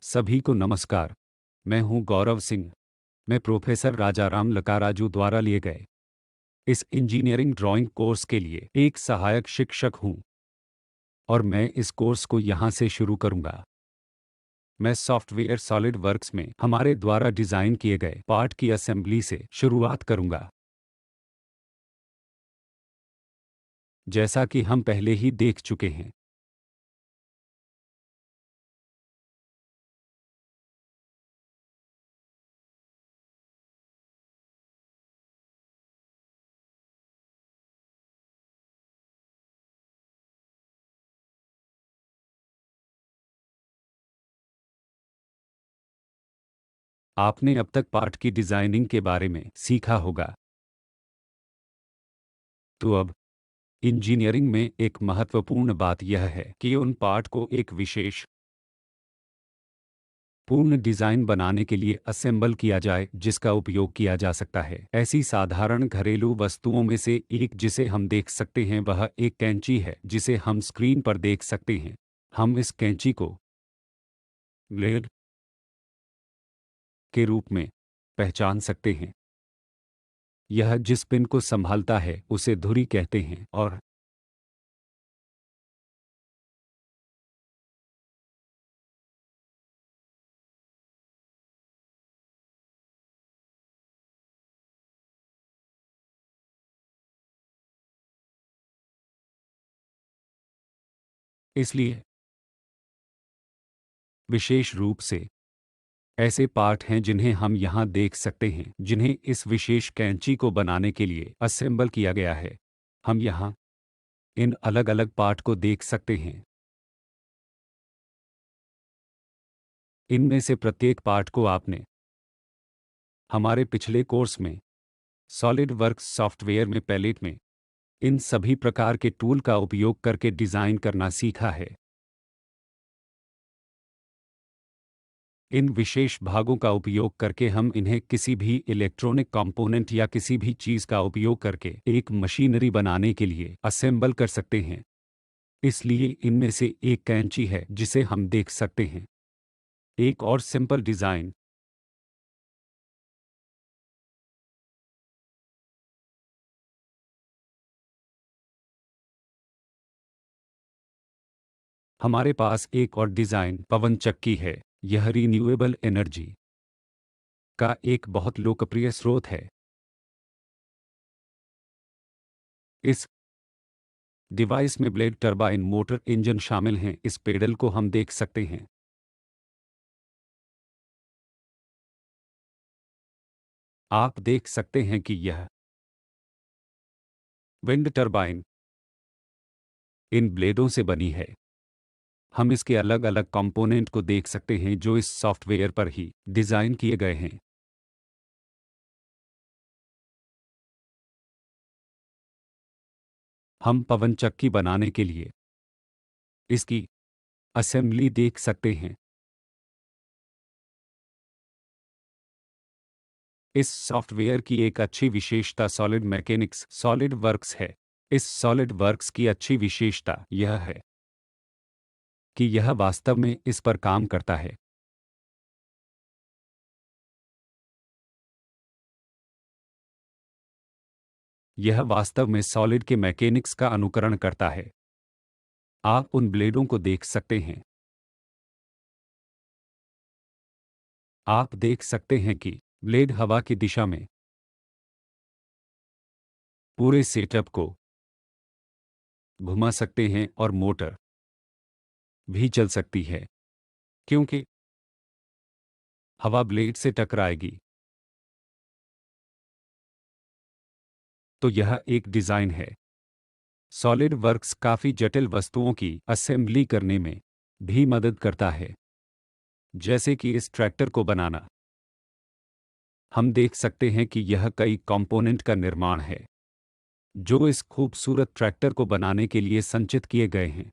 सभी को नमस्कार। मैं हूं गौरव सिंह। मैं प्रोफेसर राजाराम लकाराजू द्वारा लिए गए इस इंजीनियरिंग ड्राइंग कोर्स के लिए एक सहायक शिक्षक हूं और मैं इस कोर्स को यहां से शुरू करूंगा। मैं सॉफ्टवेयर सॉलिड वर्क्स में हमारे द्वारा डिज़ाइन किए गए पार्ट की असेंबली से शुरुआत करूंगा। जैसा कि हम पहले ही देख चुके हैं, आपने अब तक पार्ट की डिज़ाइनिंग के बारे में सीखा होगा। तो अब इंजीनियरिंग में एक महत्वपूर्ण बात यह है कि उन पार्ट को एक विशेष पूर्ण डिज़ाइन बनाने के लिए असेंबल किया जाए जिसका उपयोग किया जा सकता है। ऐसी साधारण घरेलू वस्तुओं में से एक जिसे हम देख सकते हैं वह एक कैंची है जिसे हम स्क्रीन पर देख सकते हैं। हम इस कैंची को ब्लेड के रूप में पहचान सकते हैं। यह जिस पिन को संभालता है उसे धुरी कहते हैं और इसलिए विशेष रूप से ऐसे पार्ट हैं जिन्हें हम यहां देख सकते हैं जिन्हें इस विशेष कैंची को बनाने के लिए असेंबल किया गया है। हम यहां इन अलग अलग पार्ट को देख सकते हैं। इनमें से प्रत्येक पार्ट को आपने हमारे पिछले कोर्स में सॉलिड वर्क्स सॉफ्टवेयर में पैलेट में इन सभी प्रकार के टूल का उपयोग करके डिज़ाइन करना सीखा है। इन विशेष भागों का उपयोग करके हम इन्हें किसी भी इलेक्ट्रॉनिक कंपोनेंट या किसी भी चीज़ का उपयोग करके एक मशीनरी बनाने के लिए असेंबल कर सकते हैं। इसलिए इनमें से एक कैंची है जिसे हम देख सकते हैं। एक और सिंपल डिज़ाइन हमारे पास एक और डिज़ाइन पवन चक्की है। यह रिन्यूएबल एनर्जी का एक बहुत लोकप्रिय स्रोत है। इस डिवाइस में ब्लेड टरबाइन मोटर इंजन शामिल हैं। इस पेडल को हम देख सकते हैं। आप देख सकते हैं कि यह विंड टरबाइन इन ब्लेडों से बनी है। हम इसके अलग अलग कंपोनेंट को देख सकते हैं जो इस सॉफ्टवेयर पर ही डिज़ाइन किए गए हैं। हम पवन चक्की बनाने के लिए इसकी असेंबली देख सकते हैं। इस सॉफ्टवेयर की एक अच्छी विशेषता सॉलिड मैकेनिक्स सॉलिड वर्क्स है। इस सॉलिड वर्क्स की अच्छी विशेषता यह है कि यह वास्तव में इस पर काम करता है। यह वास्तव में सॉलिड के मैकेनिक्स का अनुकरण करता है। आप उन ब्लेडों को देख सकते हैं। आप देख सकते हैं कि ब्लेड हवा की दिशा में पूरे सेटअप को घुमा सकते हैं और मोटर भी चल सकती है क्योंकि हवा ब्लेड से टकराएगी। तो यह एक डिज़ाइन है। सॉलिड वर्क्स काफ़ी जटिल वस्तुओं की असेंबली करने में भी मदद करता है, जैसे कि इस ट्रैक्टर को बनाना। हम देख सकते हैं कि यह कई कंपोनेंट का निर्माण है जो इस खूबसूरत ट्रैक्टर को बनाने के लिए संचित किए गए हैं।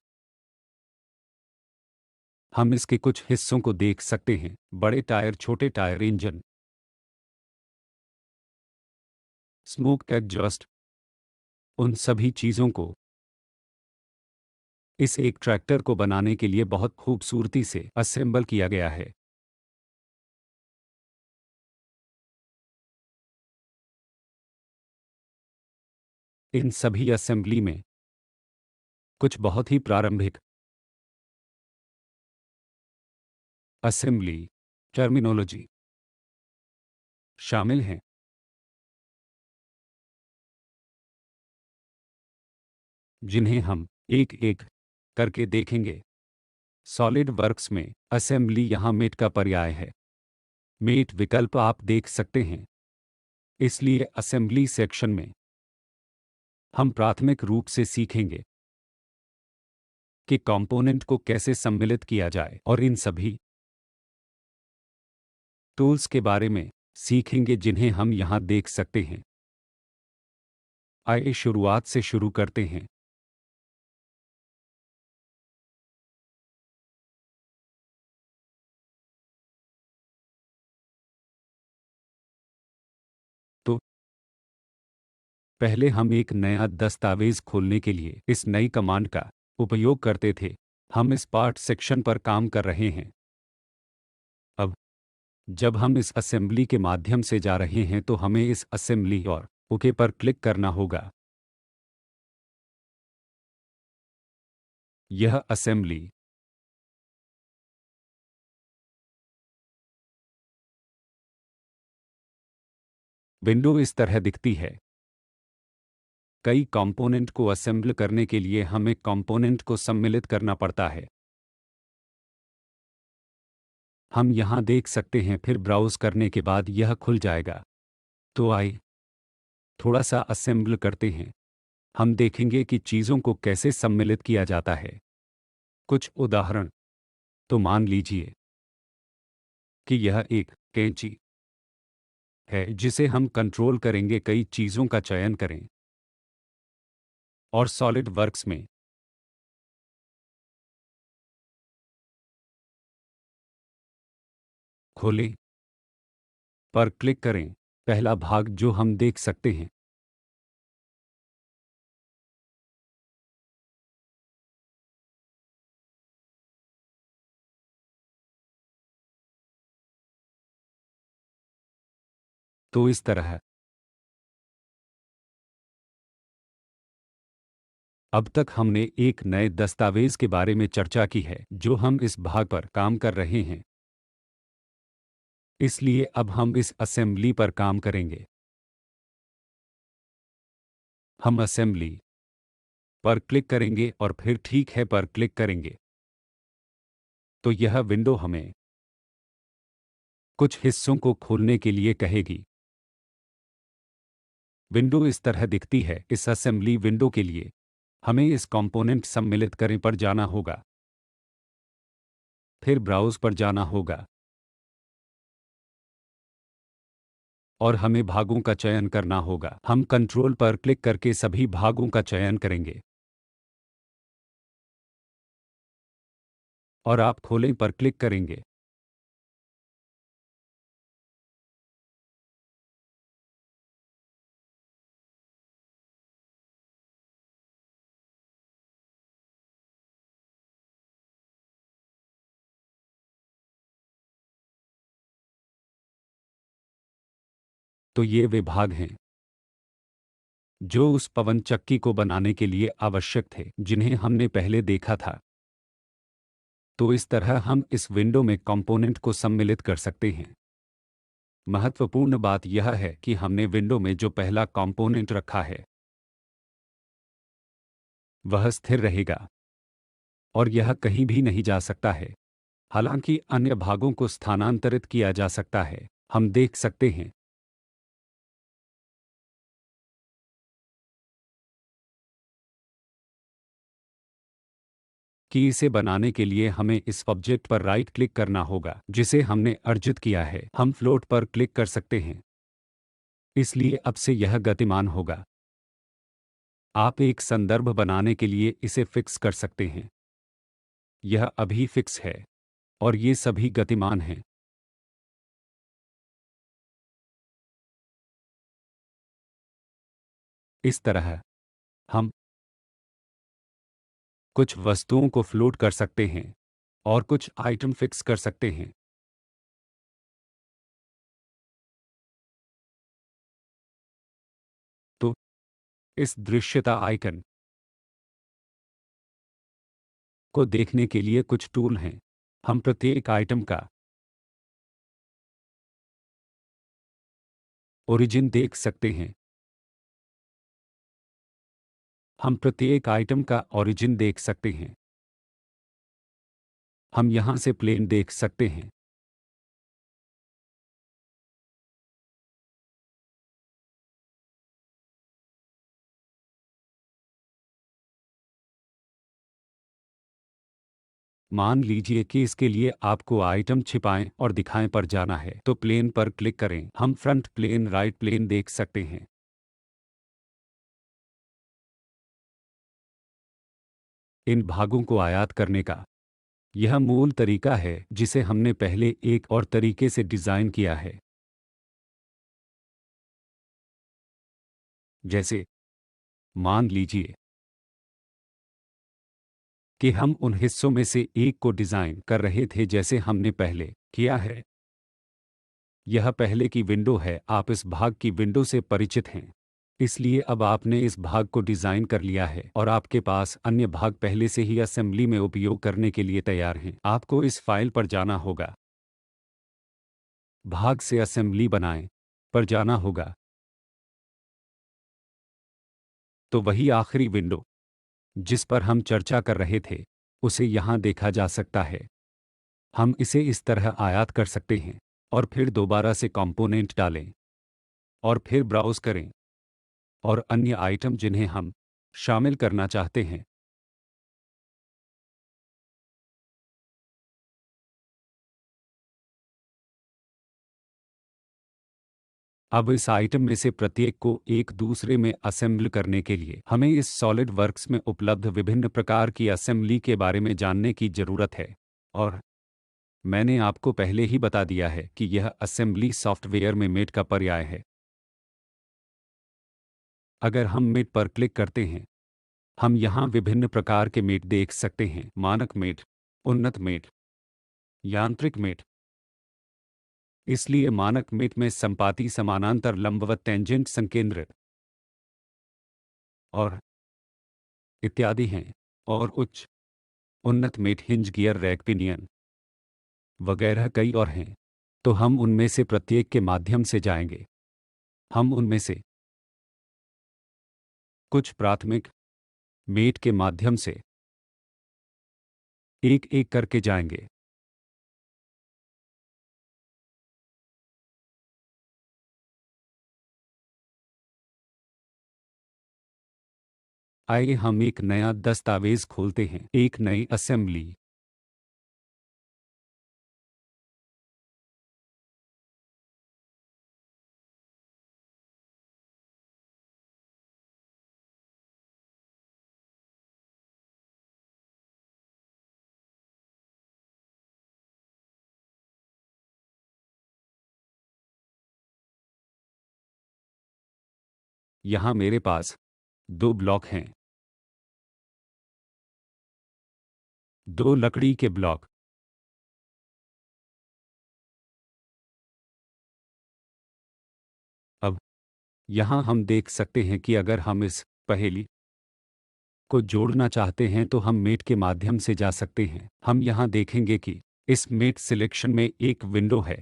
हम इसके कुछ हिस्सों को देख सकते हैं। बड़े टायर, छोटे टायर, इंजन, स्मोक एग्जॉस्ट, उन सभी चीज़ों को इस एक ट्रैक्टर को बनाने के लिए बहुत खूबसूरती से असेंबल किया गया है। इन सभी असेंबली में कुछ बहुत ही प्रारंभिक असेंबली टर्मिनोलॉजी शामिल हैं, जिन्हें हम एक एक करके देखेंगे। सॉलिड वर्क्स में असेंबली यहाँ मेट का पर्याय है। मेट विकल्प आप देख सकते हैं। इसलिए असेंबली सेक्शन में हम प्राथमिक रूप से सीखेंगे कि कंपोनेंट को कैसे सम्मिलित किया जाए और इन सभी टूल्स के बारे में सीखेंगे जिन्हें हम यहाँ देख सकते हैं। आइए शुरुआत से शुरू करते हैं। तो पहले हम एक नया दस्तावेज खोलने के लिए इस नई कमांड का उपयोग करते थे। हम इस पार्ट सेक्शन पर काम कर रहे हैं। अब जब हम इस असेंबली के माध्यम से जा रहे हैं तो हमें इस असेंबली और ओके पर क्लिक करना होगा। यह असेंबली विंडो इस तरह दिखती है। कई कंपोनेंट को असेंबल करने के लिए हमें कंपोनेंट को सम्मिलित करना पड़ता है। हम यहां देख सकते हैं, फिर ब्राउज करने के बाद यह खुल जाएगा। तो आइए थोड़ा सा असेंबल करते हैं। हम देखेंगे कि चीज़ों को कैसे सम्मिलित किया जाता है। कुछ उदाहरण। तो मान लीजिए कि यह एक कैंची है जिसे हम कंट्रोल करेंगे। कई चीज़ों का चयन करें और सॉलिड वर्क्स में खोलें पर क्लिक करें। पहला भाग जो हम देख सकते हैं, तो इस तरह अब तक हमने एक नए दस्तावेज के बारे में चर्चा की है जो हम इस भाग पर काम कर रहे हैं। इसलिए अब हम इस असेंबली पर काम करेंगे। हम असेंबली पर क्लिक करेंगे और फिर ठीक है पर क्लिक करेंगे। तो यह विंडो हमें कुछ हिस्सों को खोलने के लिए कहेगी। विंडो इस तरह दिखती है। इस असेंबली विंडो के लिए हमें इस कंपोनेंट सम्मिलित करें पर जाना होगा, फिर ब्राउज पर जाना होगा और हमें भागों का चयन करना होगा। हम कंट्रोल पर क्लिक करके सभी भागों का चयन करेंगे और आप खोलें पर क्लिक करेंगे। तो ये वे भाग हैं जो उस पवन चक्की को बनाने के लिए आवश्यक थे जिन्हें हमने पहले देखा था। तो इस तरह हम इस विंडो में कंपोनेंट को सम्मिलित कर सकते हैं। महत्वपूर्ण बात यह है कि हमने विंडो में जो पहला कंपोनेंट रखा है वह स्थिर रहेगा और यह कहीं भी नहीं जा सकता है। हालांकि अन्य भागों को स्थानांतरित किया जा सकता है। हम देख सकते हैं कि इसे बनाने के लिए हमें इस ऑब्जेक्ट पर राइट क्लिक करना होगा जिसे हमने अर्जित किया है। हम फ्लोट पर क्लिक कर सकते हैं, इसलिए अब से यह गतिमान होगा। आप एक संदर्भ बनाने के लिए इसे फिक्स कर सकते हैं। यह अभी फिक्स है और ये सभी गतिमान हैं। इस तरह हम कुछ वस्तुओं को फ्लोट कर सकते हैं और कुछ आइटम फिक्स कर सकते हैं। तो इस दृश्यता आइकन को देखने के लिए कुछ टूल हैं। हम प्रत्येक आइटम का ओरिजिन देख सकते हैं। हम प्रत्येक आइटम का ओरिजिन देख सकते हैं। हम यहां से प्लेन देख सकते हैं। मान लीजिए कि इसके लिए आपको आइटम छिपाएं और दिखाएं पर जाना है, तो प्लेन पर क्लिक करें। हम फ्रंट प्लेन, राइट प्लेन देख सकते हैं। इन भागों को आयात करने का यह मूल तरीका है जिसे हमने पहले एक और तरीके से डिज़ाइन किया है। जैसे मान लीजिए कि हम उन हिस्सों में से एक को डिज़ाइन कर रहे थे जैसे हमने पहले किया है। यह पहले की विंडो है, आप इस भाग की विंडो से परिचित हैं। इसलिए अब आपने इस भाग को डिज़ाइन कर लिया है और आपके पास अन्य भाग पहले से ही असेंबली में उपयोग करने के लिए तैयार हैं। आपको इस फाइल पर जाना होगा, भाग से असेंबली बनाएं पर जाना होगा, तो वही आखिरी विंडो जिस पर हम चर्चा कर रहे थे उसे यहाँ देखा जा सकता है। हम इसे इस तरह आयात कर सकते हैं और फिर दोबारा से कंपोनेंट डालें और फिर ब्राउज़ करें और अन्य आइटम जिन्हें हम शामिल करना चाहते हैं। अब इस आइटम में से प्रत्येक को एक दूसरे में असेंबल करने के लिए हमें इस सॉलिड वर्क्स में उपलब्ध विभिन्न प्रकार की असेंबली के बारे में जानने की ज़रूरत है। और मैंने आपको पहले ही बता दिया है कि यह असेंबली सॉफ्टवेयर में मेट का पर्याय है। अगर हम मेट पर क्लिक करते हैं, हम यहाँ विभिन्न प्रकार के मेट देख सकते हैं। मानक मेट, उन्नत मेट, यांत्रिक मेट। इसलिए मानक मेट में संपाती, समानांतर, लंबवत, टेंजेंट, संकेंद्रित और इत्यादि हैं। और उच्च उन्नत मेट हिंज, गियर, रैक, पिनियन वगैरह कई और हैं। तो हम उनमें से प्रत्येक के माध्यम से जाएंगे। हम उनमें से कुछ प्राथमिक मेट के माध्यम से एक एक करके जाएंगे। आइए हम एक नया दस्तावेज खोलते हैं, एक नई असेंबली। यहाँ मेरे पास दो ब्लॉक हैं, दो लकड़ी के ब्लॉक। अब यहाँ हम देख सकते हैं कि अगर हम इस पहेली को जोड़ना चाहते हैं तो हम मेट के माध्यम से जा सकते हैं। हम यहाँ देखेंगे कि इस मेट सिलेक्शन में एक विंडो है,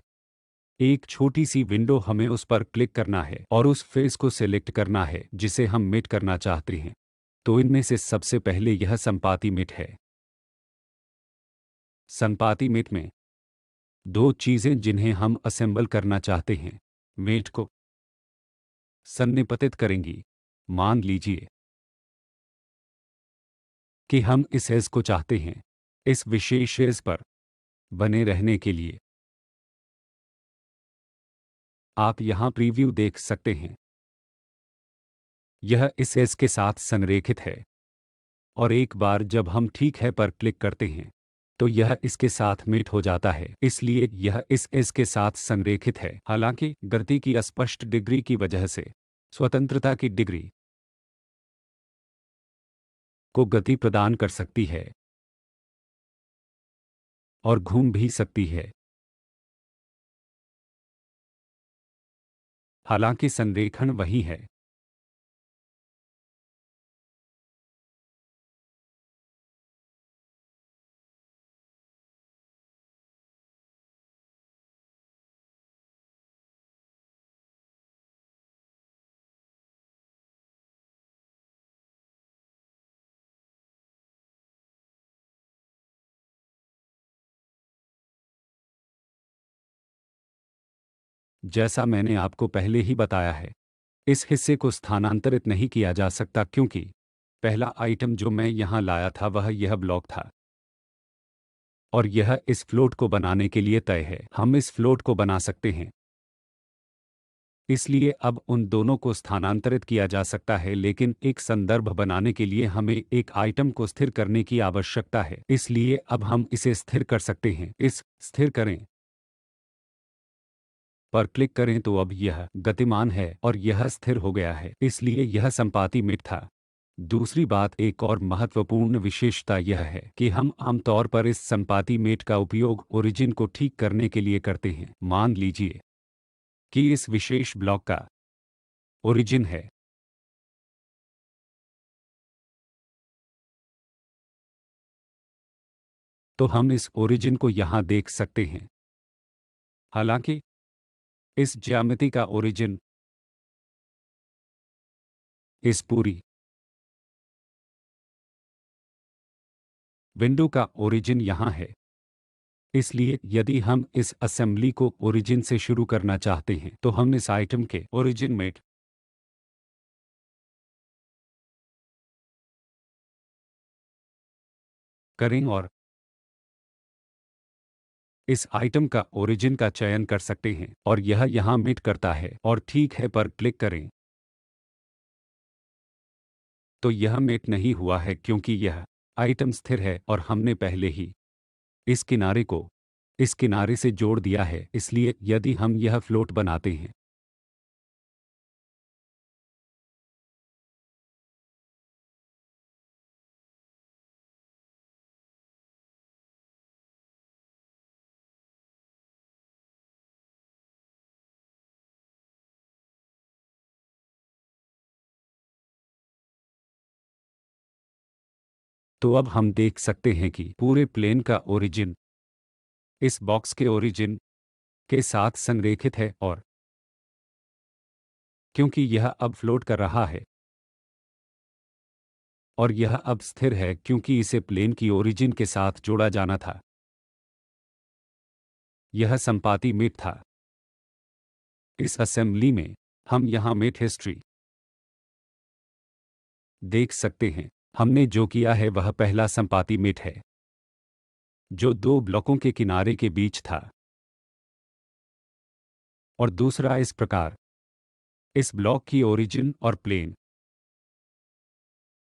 एक छोटी सी विंडो। हमें उस पर क्लिक करना है और उस फेस को सिलेक्ट करना है जिसे हम मेट करना चाहते हैं। तो इनमें से सबसे पहले यह संपाती मेट है। संपाती मेट में दो चीजें जिन्हें हम असेंबल करना चाहते हैं, मेट को सन्निपतित करेंगी। मान लीजिए कि हम इस एज को चाहते हैं इस विशेष एज पर बने रहने के लिए। आप यहाँ प्रीव्यू देख सकते हैं, यह इस एज के साथ संरेखित है और एक बार जब हम ठीक है पर क्लिक करते हैं तो यह इसके साथ मेट हो जाता है। इसलिए यह इस एज के साथ संरेखित है। हालांकि गति की अस्पष्ट डिग्री की वजह से स्वतंत्रता की डिग्री को गति प्रदान कर सकती है और घूम भी सकती है। हालांकि संरेखण वही है। जैसा मैंने आपको पहले ही बताया है, इस हिस्से को स्थानांतरित नहीं किया जा सकता क्योंकि पहला आइटम जो मैं यहाँ लाया था वह यह ब्लॉक था और यह इस फ्लोट को बनाने के लिए तय है। हम इस फ्लोट को बना सकते हैं, इसलिए अब उन दोनों को स्थानांतरित किया जा सकता है, लेकिन एक संदर्भ बनाने के लिए हमें एक आइटम को स्थिर करने की आवश्यकता है। इसलिए अब हम इसे स्थिर कर सकते हैं। इस स्थिर करें पर क्लिक करें तो अब यह गतिमान है और यह स्थिर हो गया है, इसलिए यह संपाती मेट था। दूसरी बात, एक और महत्वपूर्ण विशेषता यह है कि हम आमतौर पर इस संपाती मेट का उपयोग ओरिजिन को ठीक करने के लिए करते हैं। मान लीजिए कि इस विशेष ब्लॉक का ओरिजिन है, तो हम इस ओरिजिन को यहाँ देख सकते हैं। हालांकि इस ज्यामिति का ओरिजिन इस पूरी विंडो का ओरिजिन यहाँ है। इसलिए यदि हम इस असेंबली को ओरिजिन से शुरू करना चाहते हैं तो हम इस आइटम के ओरिजिन मेट करें और इस आइटम का ओरिजिन का चयन कर सकते हैं और यह यहाँ मेट करता है और ठीक है पर क्लिक करें तो यह मेट नहीं हुआ है क्योंकि यह आइटम स्थिर है और हमने पहले ही इस किनारे को इस किनारे से जोड़ दिया है। इसलिए यदि हम यह फ्लोट बनाते हैं तो अब हम देख सकते हैं कि पूरे प्लेन का ओरिजिन इस बॉक्स के ओरिजिन के साथ संरेखित है और क्योंकि यह अब फ्लोट कर रहा है और यह अब स्थिर है क्योंकि इसे प्लेन की ओरिजिन के साथ जोड़ा जाना था। यह संपाती मेट था। इस असेंबली में हम यहाँ मेट हिस्ट्री देख सकते हैं। हमने जो किया है वह पहला संपाती मेट है जो दो ब्लॉकों के किनारे के बीच था और दूसरा इस प्रकार इस ब्लॉक की ओरिजिन और प्लेन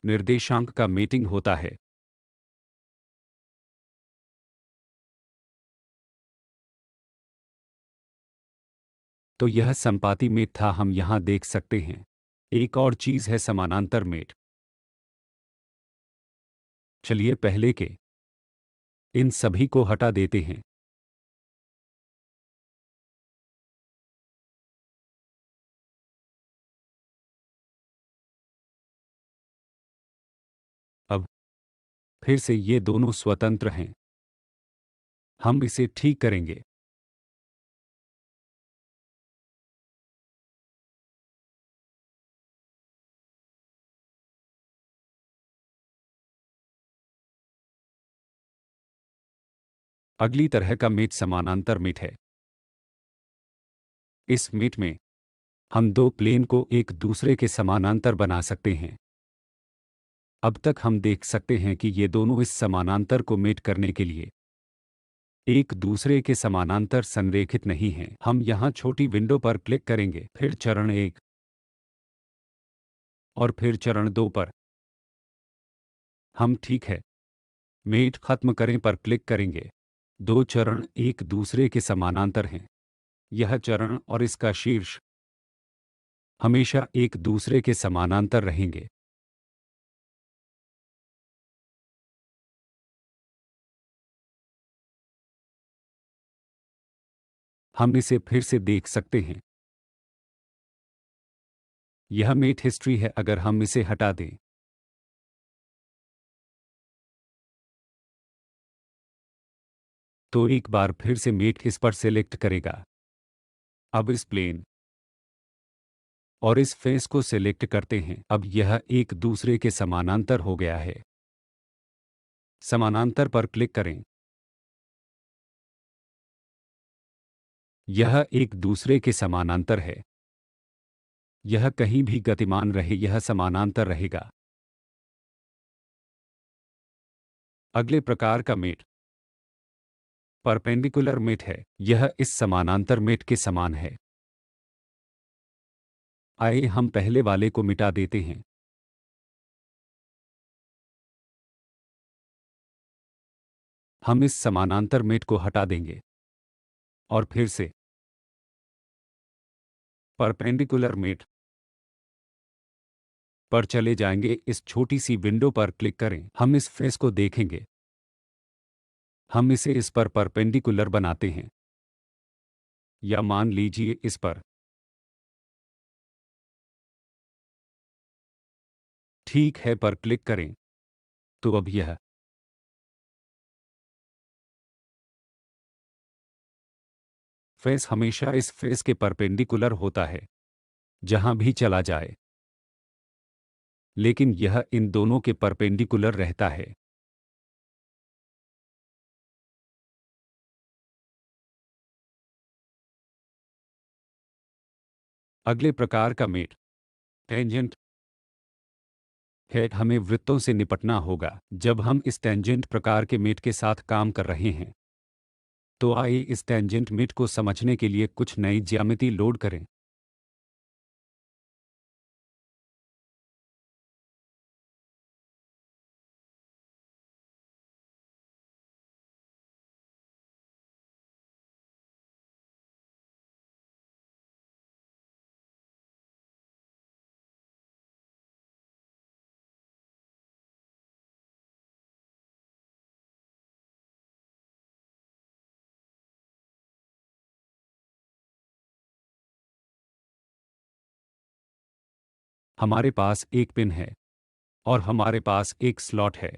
निर्देशांक का मेटिंग होता है। तो यह संपाती मेट था, हम यहाँ देख सकते हैं। एक और चीज़ है समानांतर मेट। चलिए पहले के इन सभी को हटा देते हैं। अब फिर से ये दोनों स्वतंत्र हैं। हम इसे ठीक करेंगे। अगली तरह का मेट समानांतर मेट है। इस मेट में हम दो प्लेन को एक दूसरे के समानांतर बना सकते हैं। अब तक हम देख सकते हैं कि ये दोनों इस समानांतर को मेट करने के लिए एक दूसरे के समानांतर संरेखित नहीं हैं। हम यहाँ छोटी विंडो पर क्लिक करेंगे, फिर चरण 1 और फिर चरण 2 पर। हम ठीक है मेट खत्म करें पर क्लिक करेंगे। दो चरण एक दूसरे के समानांतर हैं। यह चरण और इसका शीर्ष हमेशा एक दूसरे के समानांतर रहेंगे। हम इसे फिर से देख सकते हैं। यह मेट हिस्ट्री है। अगर हम इसे हटा दें तो एक बार फिर से मेट इस पर सेलेक्ट करेगा। अब इस प्लेन और इस फेस को सेलेक्ट करते हैं। अब यह एक दूसरे के समानांतर हो गया है। समानांतर पर क्लिक करें। यह एक दूसरे के समानांतर है। यह कहीं भी गतिमान रहे, यह समानांतर रहेगा। अगले प्रकार का मेट परपेंडिकुलर मेट है। यह इस समानांतर मेट के समान है। आइए हम पहले वाले को मिटा देते हैं। हम इस समानांतर मेट को हटा देंगे और फिर से परपेंडिकुलर मेट पर चले जाएंगे। इस छोटी सी विंडो पर क्लिक करें। हम इस फेस को देखेंगे। हम इसे इस पर परपेंडिकुलर बनाते हैं, या मान लीजिए इस पर। ठीक है पर क्लिक करें। तो अब यह फेस हमेशा इस फेस के परपेंडिकुलर होता है, जहां भी चला जाए, लेकिन यह इन दोनों के परपेंडिकुलर रहता है। अगले प्रकार का मेट टेंजेंट है। हमें वृत्तों से निपटना होगा जब हम इस टेंजेंट प्रकार के मेट के साथ काम कर रहे हैं। तो आइए इस टेंजेंट मेट को समझने के लिए कुछ नई ज्यामिति लोड करें। हमारे पास एक पिन है और हमारे पास एक स्लॉट है।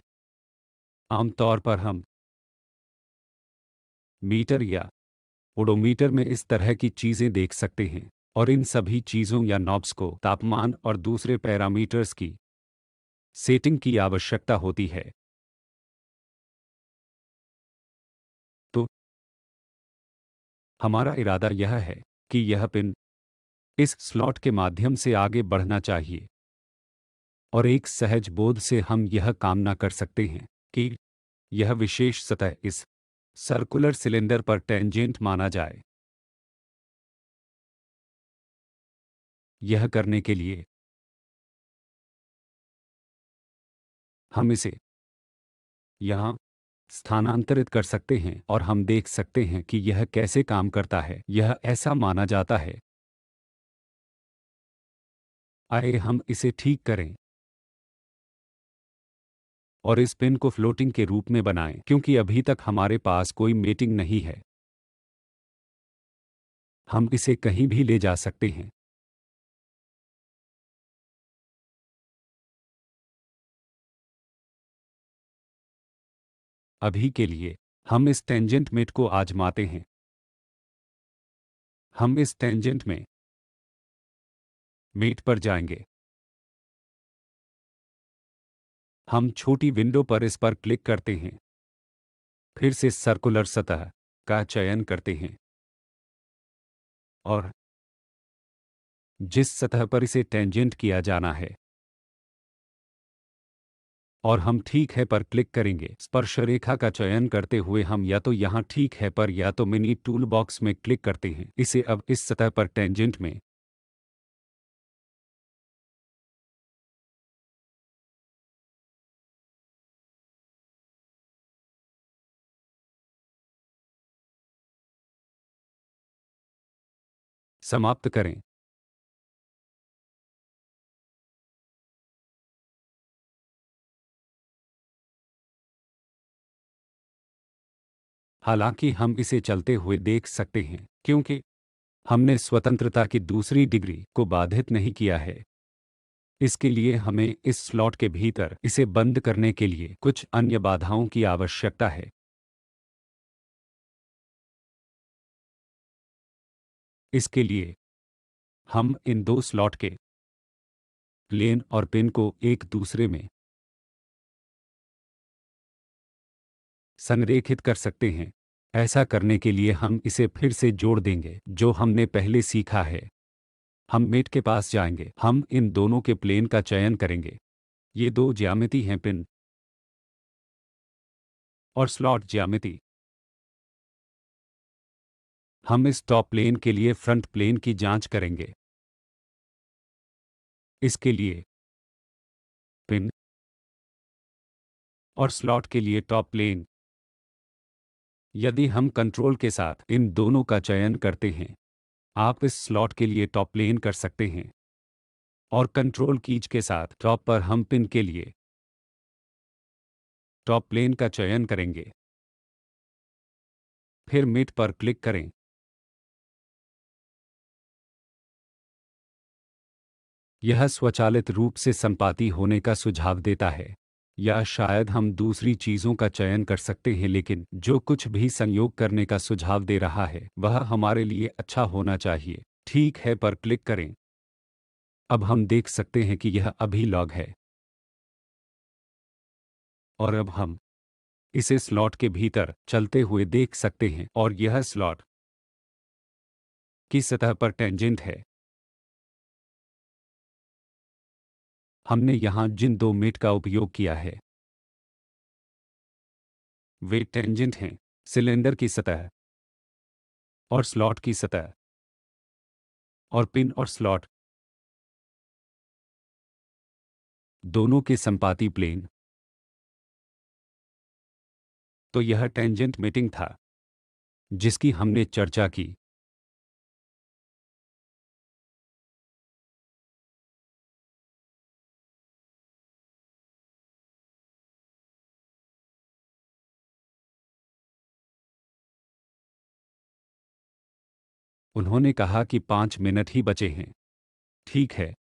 आमतौर पर हम मीटर या ओडोमीटर में इस तरह की चीजें देख सकते हैं, और इन सभी चीजों या नॉब्स को तापमान और दूसरे पैरामीटर्स की सेटिंग की आवश्यकता होती है। तो हमारा इरादा यह है कि यह पिन इस स्लॉट के माध्यम से आगे बढ़ना चाहिए, और एक सहज बोध से हम यह कामना कर सकते हैं कि यह विशेष सतह इस सर्कुलर सिलेंडर पर टेंजेंट माना जाए। यह करने के लिए हम इसे यहाँ स्थानांतरित कर सकते हैं और हम देख सकते हैं कि यह कैसे काम करता है। यह ऐसा माना जाता है। आइए हम इसे ठीक करें और इस पिन को फ्लोटिंग के रूप में बनाएं, क्योंकि अभी तक हमारे पास कोई मेटिंग नहीं है। हम इसे कहीं भी ले जा सकते हैं। अभी के लिए हम इस टेंजेंट मेट को आजमाते हैं। हम इस टेंजेंट में मेट पर जाएंगे। हम छोटी विंडो पर इस पर क्लिक करते हैं। फिर से सर्कुलर सतह का चयन करते हैं और जिस सतह पर इसे टेंजेंट किया जाना है, और हम ठीक है पर क्लिक करेंगे। स्पर्शरेखा का चयन करते हुए हम या तो यहाँ ठीक है पर या तो मिनी टूल बॉक्स में क्लिक करते हैं। इसे अब इस सतह पर टेंजेंट में समाप्त करें। हालांकि हम इसे चलते हुए देख सकते हैं, क्योंकि हमने स्वतंत्रता की दूसरी डिग्री को बाधित नहीं किया है। इसके लिए हमें इस स्लॉट के भीतर इसे बंद करने के लिए कुछ अन्य बाधाओं की आवश्यकता है। इसके लिए हम इन दो स्लॉट के प्लेन और पिन को एक दूसरे में संरेखित कर सकते हैं। ऐसा करने के लिए हम इसे फिर से जोड़ देंगे जो हमने पहले सीखा है। हम मेट के पास जाएंगे, हम इन दोनों के प्लेन का चयन करेंगे। ये दो ज्यामिति हैं, पिन और स्लॉट ज्यामिति। हम इस टॉप प्लेन के लिए फ्रंट प्लेन की जांच करेंगे। इसके लिए पिन और स्लॉट के लिए टॉप प्लेन। यदि हम कंट्रोल के साथ इन दोनों का चयन करते हैं, आप इस स्लॉट के लिए टॉप प्लेन कर सकते हैं और कंट्रोल कीज के साथ टॉप पर हम पिन के लिए टॉप प्लेन का चयन करेंगे। फिर मिट पर क्लिक करें। यह स्वचालित रूप से संपाती होने का सुझाव देता है, या शायद हम दूसरी चीज़ों का चयन कर सकते हैं, लेकिन जो कुछ भी संयोग करने का सुझाव दे रहा है वह हमारे लिए अच्छा होना चाहिए। ठीक है पर क्लिक करें। अब हम देख सकते हैं कि यह अभी लॉग है और अब हम इसे स्लॉट के भीतर चलते हुए देख सकते हैं और यह स्लॉट की सतह पर टेंजेंट है। हमने यहां जिन दो मेट का उपयोग किया है वे टेंजेंट हैं, सिलेंडर की सतह और स्लॉट की सतह, और पिन और स्लॉट दोनों के संपाती प्लेन। तो यह टेंजेंट मेटिंग था जिसकी हमने चर्चा की। उन्होंने कहा कि 5 मिनट ही बचे हैं। ठीक है।